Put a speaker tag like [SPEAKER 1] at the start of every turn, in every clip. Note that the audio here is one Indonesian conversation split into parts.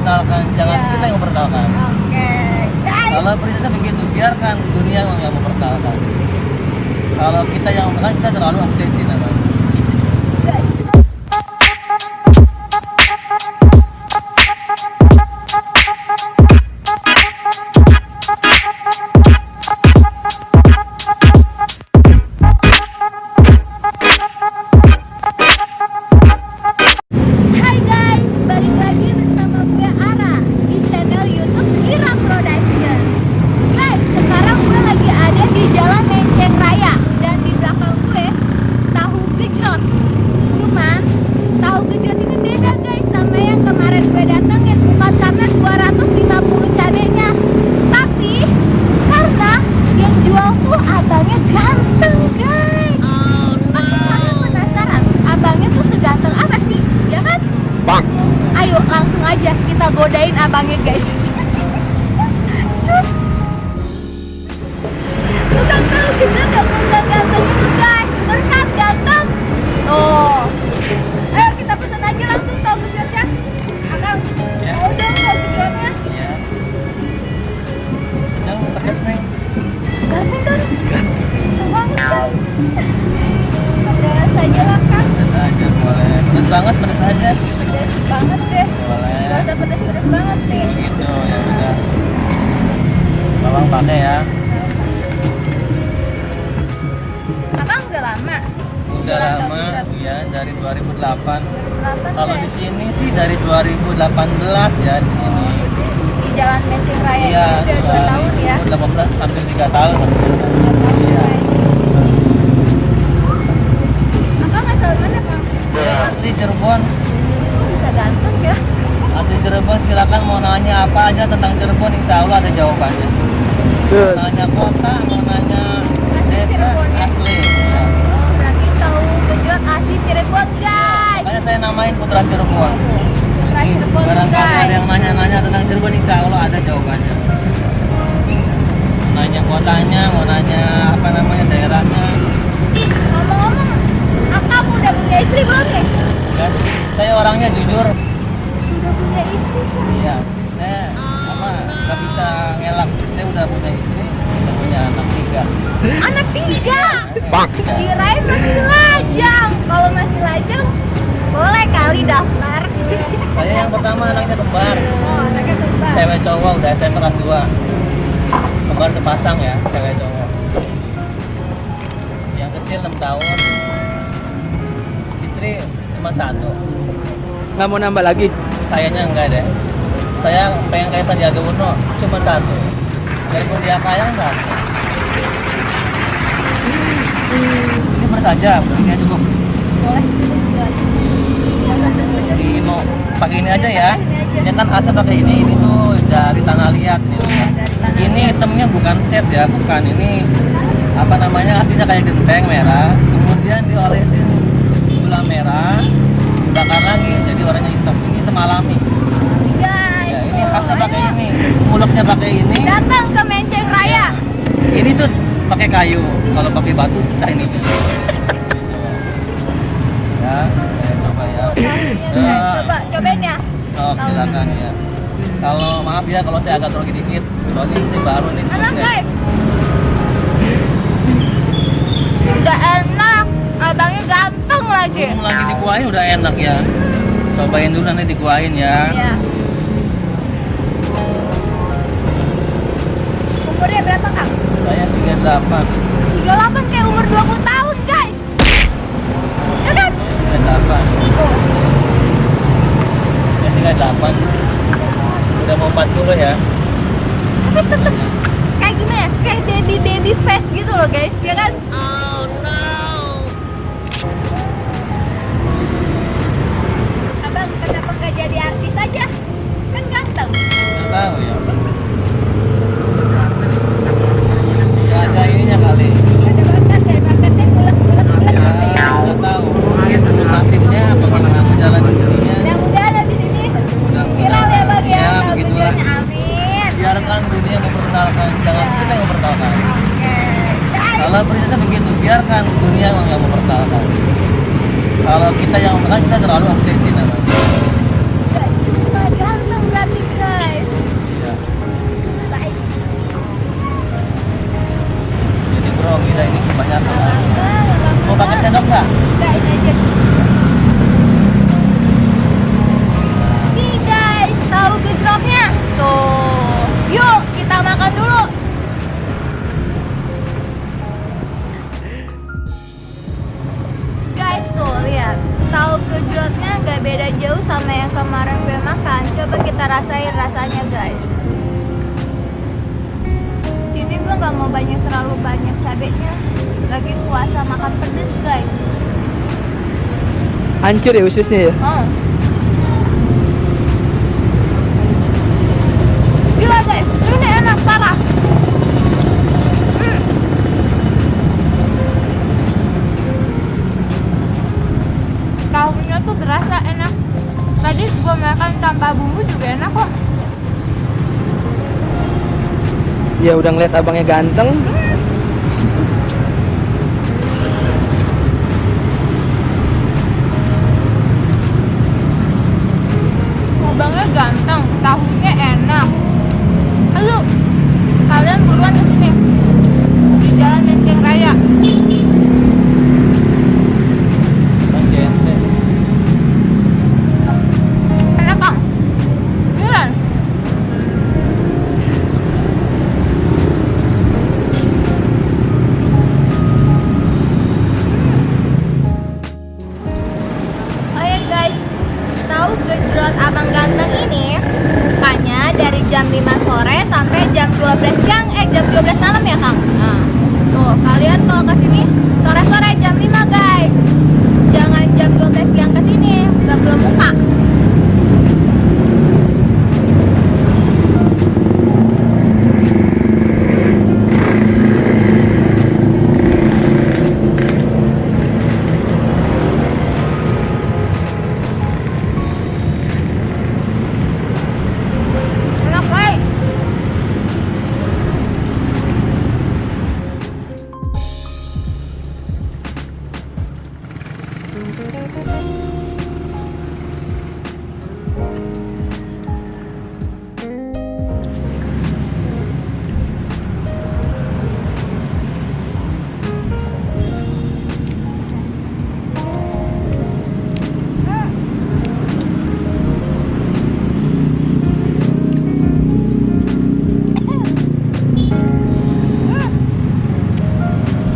[SPEAKER 1] memperkenalkan, jangan kita yang memperkenalkan.
[SPEAKER 2] Oke, guys.
[SPEAKER 1] Kalau prinsipnya begitu, biarkan dunia yang memperkenalkan. Kalau kita yang memperkenalkan, kita terlalu obsesi namanya.
[SPEAKER 2] Hai guys, balik lagi bersama gue Ara di channel YouTube Ira Production. Guys, sekarang gue lagi ada di Jalan Menceng Raya dan di belakang gue tahu gejrot. Cuman tahu gejrot ini beda guys sama yang kemarin gue datengin, bukan karena 250 cabenya, tapi karena yang jual tuh abangnya ganteng guys. Pasti kalian penasaran, abangnya tuh seganteng apa sih? Ya kan? Ayo langsung aja kita godain abangnya guys. Cus. Bukan kalau kita ganteng itu guys, bener kan ganteng? Oh. Ayo kita pesan aja langsung tahu gejrotnya. Akang,
[SPEAKER 1] Ya.
[SPEAKER 2] mau dong tahu gejrotnya?
[SPEAKER 1] Iya. Sedang pedas neng.
[SPEAKER 2] Ganteng kan? Ganteng banget guys. Pedas aja lah kang.
[SPEAKER 1] Pedas aja boleh. Pedas banget, pedas aja.
[SPEAKER 2] Pedas banget deh.
[SPEAKER 1] Boleh.
[SPEAKER 2] Gak usah pedas-pedas banget sih.
[SPEAKER 1] Begitu ya udah. Tolong pakai ya.
[SPEAKER 2] Abang udah lama.
[SPEAKER 1] Udah
[SPEAKER 2] Jualan
[SPEAKER 1] lama,
[SPEAKER 2] tahu gejrot.
[SPEAKER 1] ya dari 2008.
[SPEAKER 2] 2008
[SPEAKER 1] Kalau di
[SPEAKER 2] guys.
[SPEAKER 1] sini sih dari 2018 ya di sini.
[SPEAKER 2] Di Jalan Menceng Raya
[SPEAKER 1] Iya,
[SPEAKER 2] ini udah 2 tahun ya.
[SPEAKER 1] 2018 hampir 3 tahun. Iya.
[SPEAKER 2] Abang asal mana bang?
[SPEAKER 1] Ya, asli Cirebon.
[SPEAKER 2] Bisa ganteng ya.
[SPEAKER 1] Asli Cirebon, silakan mau nanya apa aja tentang Cirebon, insya Allah ada jawabannya. Mau nanya kota, mau nanya desa,
[SPEAKER 2] Cirebon ya?
[SPEAKER 1] asli. Ya.
[SPEAKER 2] Oh, berarti tahu gejrot asli Cirebon guys.
[SPEAKER 1] Makanya saya namain Putra Cirebon.
[SPEAKER 2] Putra Cirebon
[SPEAKER 1] Barangkali ada
[SPEAKER 2] guys.
[SPEAKER 1] yang nanya-nanya tentang Cirebon, insya Allah ada jawabannya. Mau nanya kotanya, mau nanya apa namanya daerahnya.
[SPEAKER 2] Ngomong-ngomong, Akang udah punya istri belum nih?
[SPEAKER 1] Dan saya orangnya jujur.
[SPEAKER 2] Sudah punya istri kan?
[SPEAKER 1] Iya, saya apa nggak bisa ngelak. Saya udah punya istri, udah punya anak 3.
[SPEAKER 2] Anak 3. Kirain masih lajang. Kalau masih lajang, boleh kali daftar.
[SPEAKER 1] Saya yang pertama anaknya kembar,
[SPEAKER 2] Oh, anaknya kembar.
[SPEAKER 1] cewek cowok udah SMP kelas 2. Kembar sepasang ya, cewek cowok. Yang kecil 6 tahun. Istri cuma 1.
[SPEAKER 3] Nggak mau nambah lagi?
[SPEAKER 1] Kayaknya enggak deh. Saya pengen kayak Sandiaga Uno, cuma 1. Biarpun dia kaya enggak. Ini beres aja, ini cukup.
[SPEAKER 2] Boleh. Jangan pedes-pedes.
[SPEAKER 1] Di mau pakai ini aja ya.
[SPEAKER 2] Ini aja.
[SPEAKER 1] Ini kan asap pakai ini tuh dari tanah liat nih.
[SPEAKER 2] Dari tanah
[SPEAKER 1] Ini
[SPEAKER 2] liat.
[SPEAKER 1] hitamnya bukan cat ya, bukan. Ini apa namanya, aslinya kayak genteng merah. Kemudian diolesin gula merah, dibakar lagi jadi warnanya hitam. Ini hitam alami.
[SPEAKER 2] Guys,
[SPEAKER 1] Ya, ini
[SPEAKER 2] oh,
[SPEAKER 1] khasnya pakai
[SPEAKER 2] ayo.
[SPEAKER 1] ini, mulutnya pakai ini.
[SPEAKER 2] Datang ke Menceng Raya.
[SPEAKER 1] Ini tuh pakai kayu, kalau pakai batu pecah ini. Ya, saya coba ya.
[SPEAKER 2] Coba cobain ya.
[SPEAKER 1] Oh, silakan ya. Kalau maaf ya kalau saya agak grogi dikit, soalnya ini baru nih.
[SPEAKER 2] Enak
[SPEAKER 1] susnya.
[SPEAKER 2] guys. Udah enak. Abangnya ganteng lagi.
[SPEAKER 1] Belum lagi dikuahin udah enak ya. Cobain dulu nanti dikuahin ya.
[SPEAKER 2] Iya. Umurnya berapa kang?
[SPEAKER 1] Saya 38.
[SPEAKER 2] 38 kayak umur 20 tahun guys. Ya kan?
[SPEAKER 1] 38.
[SPEAKER 2] Oh.
[SPEAKER 1] Saya 38. Udah mau 40 ya.
[SPEAKER 2] Tapi tetep kayak gimana ya? Kayak baby face gitu loh guys, ya kan? Oh no. Abang kenapa nggak jadi artis aja? Kan ganteng.
[SPEAKER 1] Nggak tahu ya. Ya ada ininya kali.
[SPEAKER 2] Ada bakat ya, bakatnya gulak-gulak
[SPEAKER 1] Ya,
[SPEAKER 2] ya.
[SPEAKER 1] nggak tahu. Mungkin belum nasibnya apa gimana jalan sendirinya.
[SPEAKER 2] Mudah-mudahan habis ini
[SPEAKER 1] Mudah-mudahan.
[SPEAKER 2] viral ya bang ya.
[SPEAKER 1] Ya,
[SPEAKER 2] Tahu
[SPEAKER 1] begitulah.
[SPEAKER 2] tujuannya, amin.
[SPEAKER 1] Biarkan dunia memperkenalkan, jangan kita yang memperkenalkan.
[SPEAKER 2] Oke. Guys,
[SPEAKER 1] Kalau prinsipnya begitu, biarkan dunia yang memperkenalkan. Kalau kita yang memperkenalkan, kita terlalu obsesi namanya.
[SPEAKER 2] gak cuma ganteng berarti
[SPEAKER 1] kebanyakan. Mau pakai sendok nggak?
[SPEAKER 2] Enggak, ini aja. Nih guys, tahu gejrotnya? Tuh. Yuk, kita makan dulu. Guys, tuh lihat. Tahu gejrotnya gak beda jauh sama yang kemarin gue makan. Coba kita rasain rasanya, guys. Sini gue nggak mau terlalu banyak cabenya. Lagi puasa makan pedes, guys.
[SPEAKER 3] Hancur ya ususnya ya.
[SPEAKER 2] Oh. Gila guys, ini enak parah. Tahunya tuh berasa enak. Tadi gua makan tanpa bumbu juga enak kok.
[SPEAKER 3] Ya udah ngeliat abangnya ganteng.
[SPEAKER 2] Abangnya ganteng, tahunya enak. Ayo, kalian buruan ke sini. Di Jalan Menteng Raya.
[SPEAKER 1] Gente.
[SPEAKER 2] Enak Kang. Beneran. Oke guys, tahu gejrot abang ganteng ini bukanya dari jam 5 sore sampai jam 12 siang, jam 12 malam ya Kang. Nah, tuh kalian kalau kesini sore-sore jam 5 guys. Jangan jam 12 siang kesini, udah belum buka. Enak baik.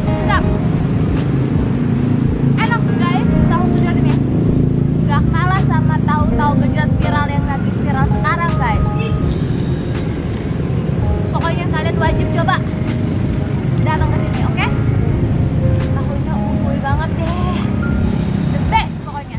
[SPEAKER 2] Sedap. Enak guys, tahu gejrot ini. Gak kalah sama tahu-tahu gejrot viral yang lagi viral sekarang guys. Pokoknya kalian wajib coba datang ke sini, oke? Tahunya unggul banget deh. The best pokoknya.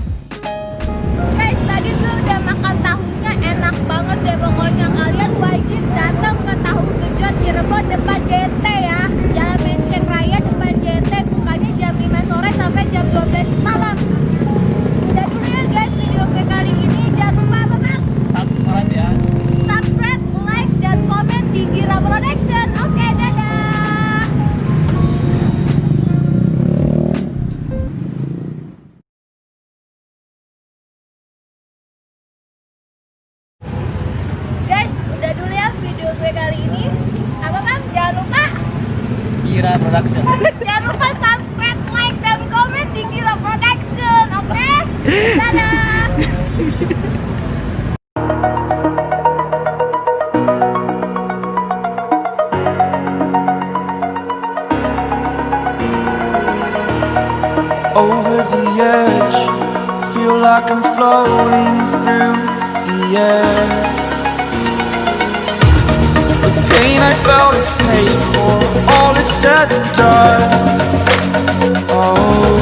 [SPEAKER 2] Guys, tadi tuh udah makan tahunya enak banget deh pokoknya. Kalian wajib datang ke Tahu Gejrot Cirebon depan JNT ya. Jalan Menteng Raya depan JNT, bukanya jam 5 sore sampai jam 12 malam. Udah dulu ya guys video gue kali ini. Jangan lupa apa Bang?
[SPEAKER 1] Subscribe ya.
[SPEAKER 2] Subscribe, like, dan komen di Gira Production. Oke, dadah. Guys, udah dulu ya video gue kali ini. Apa Bang? Jangan lupa
[SPEAKER 1] Kira Production.
[SPEAKER 2] jangan lupa subscribe, like, dan komen di Gira Production. Oke? Dadah.
[SPEAKER 4] Over the edge, feel like I'm floating through the air. The pain I felt is paid for, all is said and done. Oh,